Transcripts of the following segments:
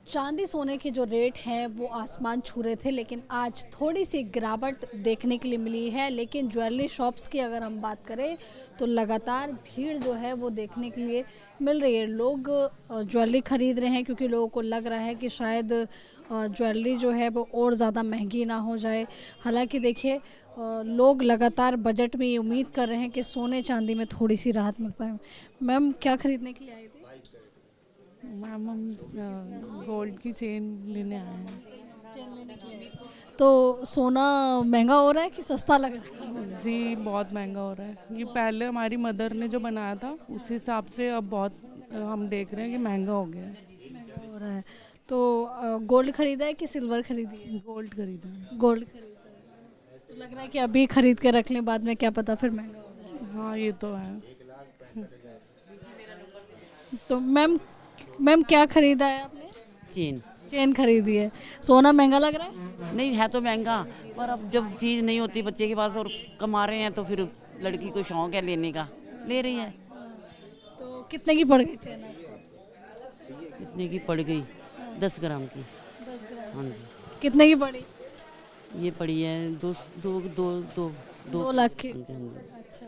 चांदी सोने के जो रेट हैं वो आसमान छू रहे थे, लेकिन आज थोड़ी सी गिरावट देखने के लिए मिली है। लेकिन ज्वेलरी शॉप्स की अगर हम बात करें तो लगातार भीड़ जो है वो देखने के लिए मिल रही है। लोग ज्वेलरी खरीद रहे हैं क्योंकि लोगों को लग रहा है कि शायद ज्वेलरी जो है वो और ज़्यादा महंगी ना हो जाए। हालांकि देखिए लोग लगातार बजट में ये उम्मीद कर रहे हैं कि सोने चांदी में थोड़ी सी राहत मिल पाए। मैम, क्या खरीदने के लिए आई थी? मैम हम गोल्ड की चेन लेने आए हैं। चेन लेने के लिए। तो सोना महंगा हो रहा है कि सस्ता लग रहा है? जी बहुत महंगा हो रहा है। ये पहले हमारी मदर ने जो बनाया था उस हिसाब से अब बहुत हम देख रहे हैं कि महंगा हो गया है। महंगा हो रहा है। तो गोल्ड खरीदा है कि सिल्वर खरीदी है? गोल्ड खरीदा है। गोल्ड खरीदा है। तो लग रहा है कि अभी खरीद के रख लें, बाद में क्या पता फिर महंगा हो जाए। हाँ ये तो है। तो मैम क्या खरीदा है आपने? चीन चेन खरीदी है। सोना महंगा लग रहा है? नहीं है तो महंगा, पर अब जब चीज़ नहीं होती बच्चे के पास और कमा रहे हैं तो फिर लड़की को शौक है लेने का, ले रही है। तो कितने की पड़ गई चेन आपको? कितने की पड़ गई? 10 ग्राम की। 10 ग्राम। हाँ जी। कितने की पड़ी? ये पड़ी है दो दो दो दो 2 लाख की। हाँ जी, हाँ जी। अच्छा,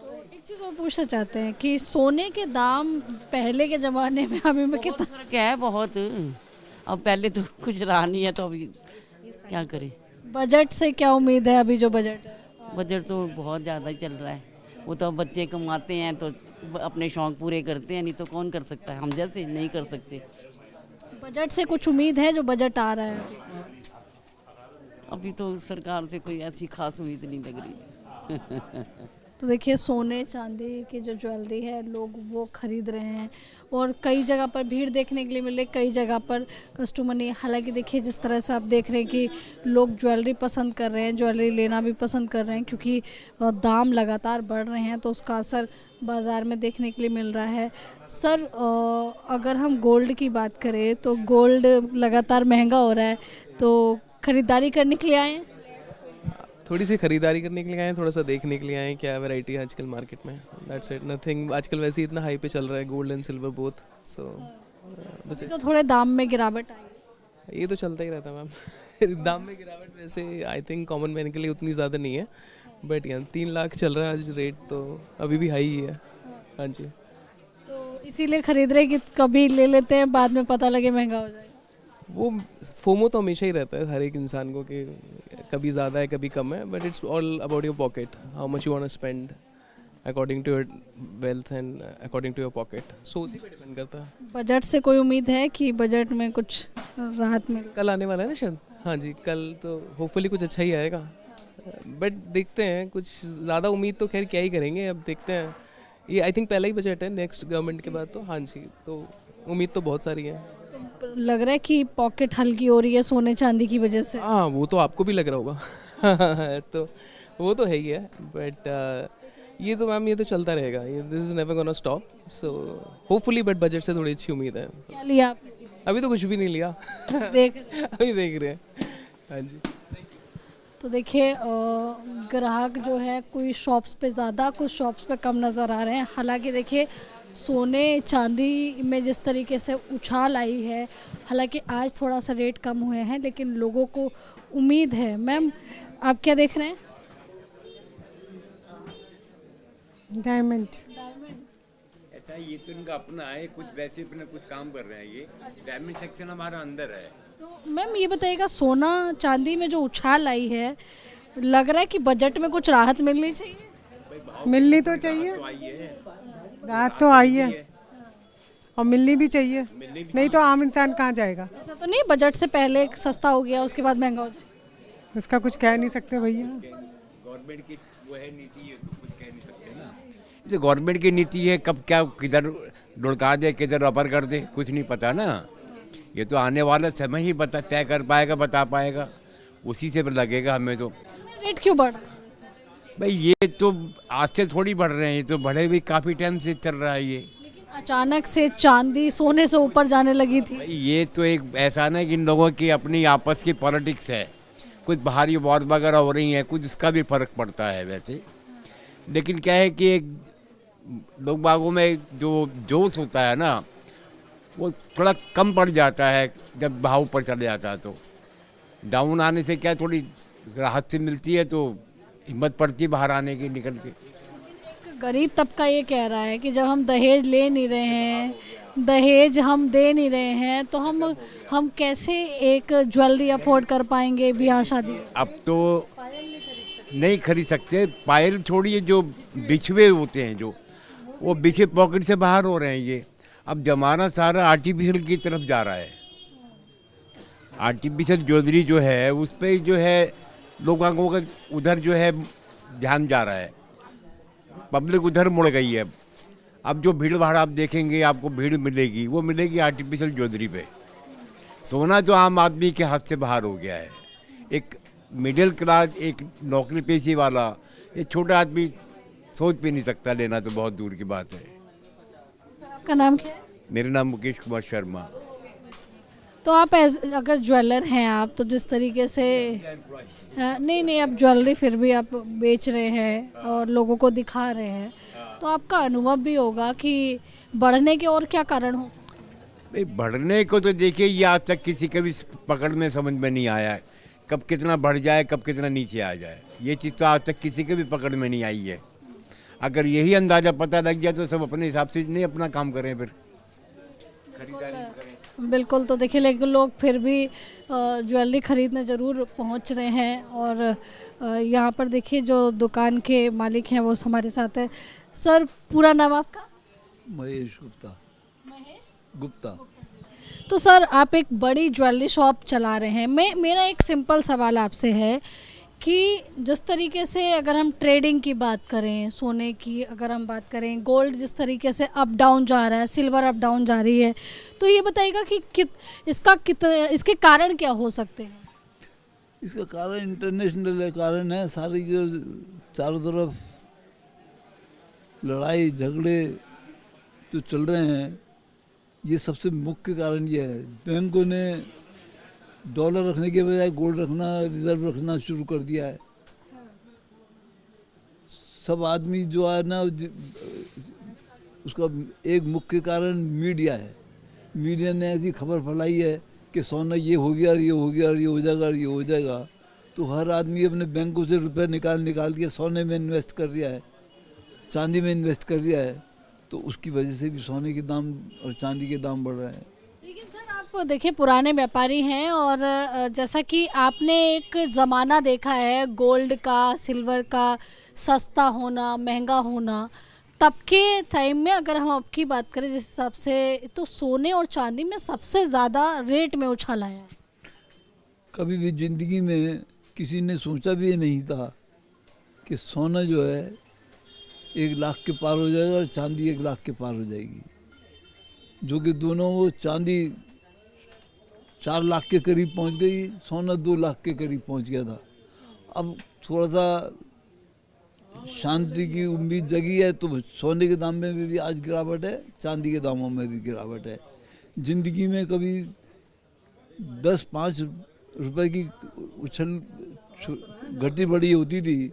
तो एक चीज़ और पूछना चाहते हैं कि सोने के दाम पहले के ज़माने में अभी में कितना? फर्क है बहुत। अब पहले तो कुछ रहा नहीं है तो अभी क्या करें। बजट से क्या उम्मीद है? अभी जो बजट है बजट तो बहुत ज़्यादा ही चल रहा है। वो तो अब बच्चे कमाते हैं तो अपने शौक पूरे करते हैं, नहीं तो कौन कर सकता है, हम जैसे नहीं कर सकते। बजट से कुछ उम्मीद है? जो बजट आ रहा है अभी तो सरकार से कोई ऐसी खास उम्मीद नहीं लग रही। तो देखिए सोने चांदी की जो ज्वेलरी है लोग वो खरीद रहे हैं और कई जगह पर भीड़ देखने के लिए मिल रही, कई जगह पर कस्टमर नहीं। हालांकि देखिए जिस तरह से आप देख रहे हैं कि लोग ज्वेलरी पसंद कर रहे हैं, ज्वेलरी लेना भी पसंद कर रहे हैं क्योंकि दाम लगातार बढ़ रहे हैं, तो उसका असर बाज़ार में देखने के लिए मिल रहा है। सर, अगर हम गोल्ड की बात करें तो गोल्ड लगातार महंगा हो रहा है, तो ख़रीदारी करने के लिए आए हैं? थोड़ी सी खरीदारी करने के लिए आए हैं, थोड़ा सा देखने के लिए आए हैं क्या वैरायटी है आजकल मार्केट में। That's it, nothing. आजकल वैसे ही इतना हाई पे चल रहा है गोल्ड एंड सिल्वर बोथ, सो बस अभी तो थोड़े दाम में गिरावट आई है। ये तो चलता ही रहता है मैम। दाम में गिरावट वैसे आई थिंक कॉमन मैन के लिए उतनी ज़्यादा नहीं है, बट यहाँ 3 लाख चल रहा है आज रेट, तो अभी भी हाई ही है। हाँ जी। तो इसीलिए खरीद रहे कि कभी ले लेते हैं, बाद में पता लगे महंगा हो जाएगा। वो फोमो तो हमेशा ही रहता है हर एक इंसान को कि कभी ज़्यादा है कभी कम है, but it's all about your pocket, how much you want to spend according to your wealth and according to your pocket, so उसी पे डिपेंड करता है। बजट से कोई उम्मीद है कि बजट में कुछ राहत मिले? कल आने वाला है ना शायद। हाँ जी, कल तो होपफुली कुछ अच्छा ही आएगा, बट देखते हैं। कुछ ज़्यादा उम्मीद तो खैर क्या ही करेंगे, अब देखते हैं। ये आई थिंक पहला ही बजट है नेक्स्ट गवर्नमेंट के बाद, तो हाँ जी, तो उम्मीद तो बहुत सारी है। तो लग रहा है कि पॉकेट हल्की हो रही है सोने चांदी की वजह से। हाँ, वो तो आपको भी लग रहा होगा। तो वो तो है ही है, बट ये तो मैम ये तो चलता रहेगा, ये this is never gonna stop, so hopefully. But budget से थोड़ी अच्छी उम्मीद है। क्या लिया आपने? अभी तो कुछ भी नहीं लिया। देख अभी देख रहे हैं। हाँ जी। तो देखिए ग्राहक जो है कोई शॉप्स पे ज़्यादा, कुछ शॉप्स पे कम नज़र आ रहे हैं। हालांकि देखिए सोने चांदी में जिस तरीके से उछाल आई है, हालांकि आज थोड़ा सा रेट कम हुए हैं, लेकिन लोगों को उम्मीद है। मैम, आप क्या देख रहे हैं? डायमंड। ऐसा है, ये तो इनका अपना है, कुछ वैसे अपना कुछ काम कर रहे हैं। ये डायमंड सेक्शन हमारा अंदर है। तो मैम ये बताइएगा, सोना चांदी में जो उछाल आई है, लग रहा है कि बजट में कुछ राहत मिलनी चाहिए? मिलनी तो चाहिए, तो आई है, राहत तो आई है और मिलनी भी चाहिए, नहीं तो आम इंसान कहाँ जाएगा। ऐसा तो नहीं बजट से पहले सस्ता हो गया उसके बाद महंगा हो जाए? उसका कुछ कह नहीं सकते भैया। गवर्नमेंट की वो है नीति, है तो कुछ कह नहीं सकते ना। जैसे गवर्नमेंट की नीति है, कब क्या किधर लुढ़का दे किधर रबर कर दे, कुछ नहीं पता ना। ये तो आने वाला समय ही बता तय कर पाएगा, बता पाएगा, उसी से लगेगा हमें। तो रेट क्यों बढ़ रहा है? भाई ये तो आज से थोड़ी बढ़ रहे हैं, ये तो बढ़े भी काफ़ी टाइम से चल रहा है ये। लेकिन अचानक से चांदी सोने से ऊपर जाने लगी थी। भाई ये तो एक ऐसा ना कि इन लोगों की अपनी आपस की पॉलिटिक्स है, कुछ बाहरी वॉर वगैरह हो रही हैं, कुछ उसका भी फर्क पड़ता है वैसे। लेकिन क्या है कि एक लोग बागों में जो जोश होता है ना, वो थोड़ा कम पड़ जाता है जब भाव ऊपर चले जाता है। तो डाउन आने से क्या थोड़ी राहत से मिलती है, तो हिम्मत पड़ती है बाहर आने की, निकल के। गरीब तबका ये कह रहा है कि जब हम दहेज ले नहीं रहे हैं, दहेज हम दे नहीं रहे हैं, तो हम कैसे एक ज्वेलरी अफोर्ड कर पाएंगे ब्याह शादी? अब तो नहीं खरीद सकते। पायल छोड़िए, जो बिछवे होते हैं, जो वो बिछे पॉकेट से बाहर हो रहे हैं। ये अब जमाना सारा आर्टिफिशियल की तरफ जा रहा है। आर्टिफिशियल ज्वेलरी जो है उस पर जो है लोगों का उधर जो है ध्यान जा रहा है, पब्लिक उधर मुड़ गई है। अब जो भीड़ भाड़ आप देखेंगे, आपको भीड़ मिलेगी, वो मिलेगी आर्टिफिशियल ज्वेलरी पे। सोना जो आम आदमी के हाथ से बाहर हो गया है। एक मिडिल क्लास, एक नौकरी पेशे वाला, ये छोटा आदमी सोच भी नहीं सकता लेना, तो बहुत दूर की बात है। आपका नाम क्या है? मेरा नाम मुकेश कुमार शर्मा। तो आप अगर ज्वेलर हैं आप, तो जिस तरीके से नहीं आप ज्वेलरी फिर भी आप बेच रहे हैं और लोगों को दिखा रहे हैं, तो आपका अनुभव भी होगा कि बढ़ने के और क्या कारण हो? नहीं, बढ़ने को तो देखिए, ये आज तक किसी का भी पकड़ में समझ में नहीं आया है। कब कितना बढ़ जाए, कब कितना नीचे आ जाए, ये चीज़ तो आज तक किसी के भी पकड़ में नहीं आई है। अगर यही अंदाज़ा पता लग जाए तो सब अपने हिसाब से नहीं अपना काम करें, फिर खरीदारी करें। बिल्कुल। तो देखिए, लेकिन लोग फिर भी ज्वेलरी खरीदने ज़रूर पहुंच रहे हैं। और यहाँ पर देखिए जो दुकान के मालिक हैं वो हमारे साथ है। सर, पूरा नाम आपका? महेश गुप्ता। महेश गुप्ता। तो सर, आप एक बड़ी ज्वेलरी शॉप चला रहे हैं। मेरा एक सिंपल सवाल आपसे है कि जिस तरीके से अगर हम ट्रेडिंग की बात करें, सोने की अगर हम बात करें, गोल्ड जिस तरीके से अप डाउन जा रहा है, सिल्वर अप डाउन जा रही है, तो ये बताइएगा कि इसके कारण क्या हो सकते हैं? इसका कारण इंटरनेशनल कारण है। सारी जो चारों तरफ लड़ाई झगड़े जो चल रहे हैं, ये सबसे मुख्य कारण ये है। बैंकों ने डॉलर रखने के बजाय गोल्ड रखना, रिजर्व रखना शुरू कर दिया है। सब आदमी जो है ना, उसका एक मुख्य कारण मीडिया है। मीडिया ने ऐसी खबर फैलाई है कि सोना ये हो गया, ये हो गया, ये हो जाएगा, ये हो जाएगा, तो हर आदमी अपने बैंकों से रुपए निकाल के सोने में इन्वेस्ट कर दिया है, चांदी में इन्वेस्ट कर दिया है। तो उसकी वजह से भी सोने के दाम और चांदी के दाम बढ़ रहे हैं। लेकिन सर, आप देखिए पुराने व्यापारी हैं और जैसा कि आपने एक ज़माना देखा है गोल्ड का, सिल्वर का सस्ता होना, महंगा होना, तब के टाइम में अगर हम आपकी बात करें जिस हिसाब से, तो सोने और चांदी में सबसे ज़्यादा रेट में उछाल आया है। कभी भी ज़िंदगी में किसी ने सोचा भी नहीं था कि सोना जो है 1 लाख के पार हो जाएगा और चांदी 1 लाख के पार हो जाएगी, जो कि दोनों, वो चांदी 4 लाख के करीब पहुंच गई, सोना 2 लाख के करीब पहुंच गया था। अब थोड़ा सा शांति की उम्मीद जगी है, तो सोने के दाम में भी आज गिरावट है, चांदी के दामों में भी गिरावट है। ज़िंदगी में कभी 10-5 रुपए की उछल घटी बढ़ी होती थी,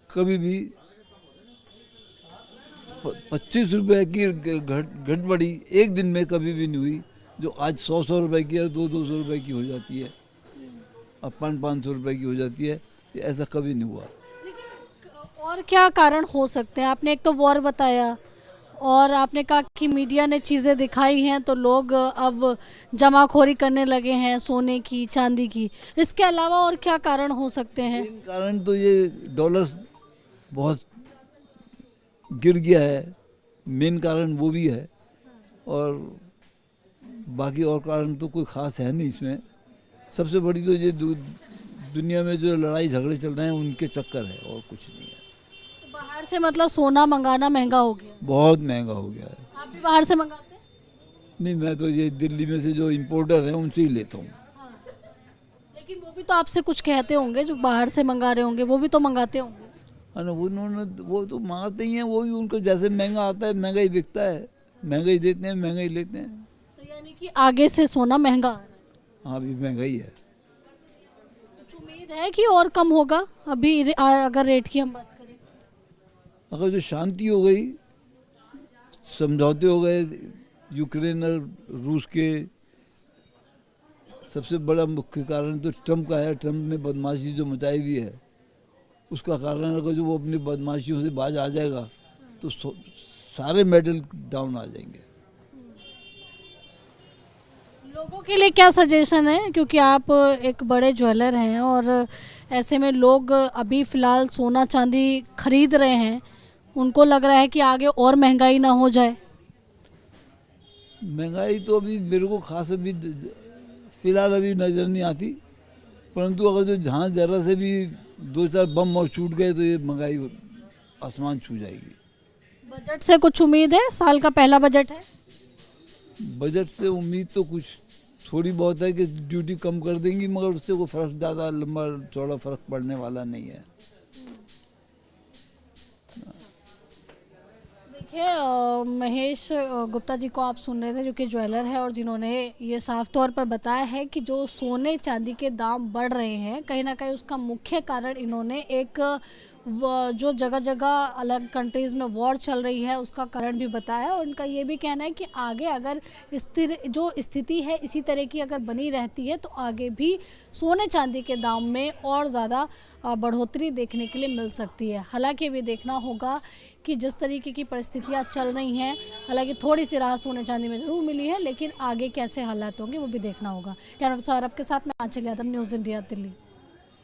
कभी भी 25 रुपए की घट बढ़ी एक दिन में कभी भी नहीं हुई, जो आज 100 रुपए की और 200 रुपए की हो जाती है, अब 500 रुपए की हो जाती है। ये ऐसा कभी नहीं हुआ। लेकिन और क्या कारण हो सकते हैं? आपने एक तो वॉर बताया और आपने कहा कि मीडिया ने चीज़ें दिखाई हैं, तो लोग अब जमाखोरी करने लगे हैं सोने की, चांदी की। इसके अलावा और क्या कारण हो सकते हैं? कारण तो ये डॉलर बहुत गिर गया है, मेन कारण वो भी है, और बाकी और कारण तो कोई ख़ास है नहीं इसमें। सबसे बड़ी तो ये दुनिया में जो लड़ाई झगड़े चल रहे हैं उनके चक्कर है, और कुछ नहीं है। तो बाहर से मतलब सोना मंगाना महंगा हो गया? बहुत महंगा हो गया है। आप भी बाहर से मंगाते हैं? नहीं, मैं तो ये दिल्ली में से जो इम्पोर्टर हैं उनसे ही लेता हूँ। हाँ। लेकिन वो भी तो आपसे कुछ कहते होंगे, जो बाहर से मंगा रहे होंगे वो भी तो मंगाते होंगे। है ना, वो तो मांगते ही हैं, वो भी उनको जैसे महंगा आता है महंगा ही बिकता है, महंगा ही देते हैं, महंगा ही लेते हैं। तो यानी कि आगे से सोना महंगा आ रहा है? हाँ, अभी महंगा ही है। कुछ उम्मीद है कि और कम होगा अभी अगर रेट की हम बात करें? अगर जो शांति हो गई, समझौते हो गए, यूक्रेन और रूस के सबसे बड़ा मुख्य कारण तो ट्रम्प का है। ट्रम्प ने बदमाशी जो मचाई हुई है, उसका कारण अगर जो वो अपनी बदमाशियों से बाज आ जाएगा तो सारे मेडल डाउन आ जाएंगे। लोगों के लिए क्या सजेशन है, क्योंकि आप एक बड़े ज्वेलर हैं और ऐसे में लोग अभी फ़िलहाल सोना चांदी खरीद रहे हैं, उनको लग रहा है कि आगे और महंगाई ना हो जाए। महंगाई तो अभी मेरे को खास अभी फ़िलहाल अभी नज़र नहीं आती, परंतु अगर जो जहाँ ज़रा से भी 2-4 बम और छूट गए तो ये महंगाई आसमान छू जाएगी। बजट से कुछ उम्मीद है? साल का पहला बजट है। बजट से उम्मीद तो कुछ थोड़ी बहुत है कि ड्यूटी कम कर देंगी, मगर उससे कोई फ़र्क ज़्यादा लंबा चौड़ा फ़र्क पड़ने वाला नहीं है। देखिए महेश गुप्ता जी को आप सुन रहे थे, जो कि ज्वेलर है और जिन्होंने ये साफ तौर पर बताया है कि जो सोने चांदी के दाम बढ़ रहे हैं, कहीं ना कहीं उसका मुख्य कारण इन्होंने एक जो जगह जगह अलग कंट्रीज़ में वॉर चल रही है उसका कारण भी बताया। और उनका ये भी कहना है कि आगे अगर स्थिर जो स्थिति है इसी तरह की अगर बनी रहती है तो आगे भी सोने चांदी के दाम में और ज़्यादा बढ़ोतरी देखने के लिए मिल सकती है। हालांकि भी देखना होगा कि जिस तरीके की परिस्थितियाँ चल रही हैं, हालांकि थोड़ी सी राहत सोने चांदी में ज़रूर मिली है, लेकिन आगे कैसे हालात होंगे वो भी देखना होगा। कैमरा पर्सन सौरभ के साथ मैं आंचल यादव, न्यूज़ इंडिया, दिल्ली।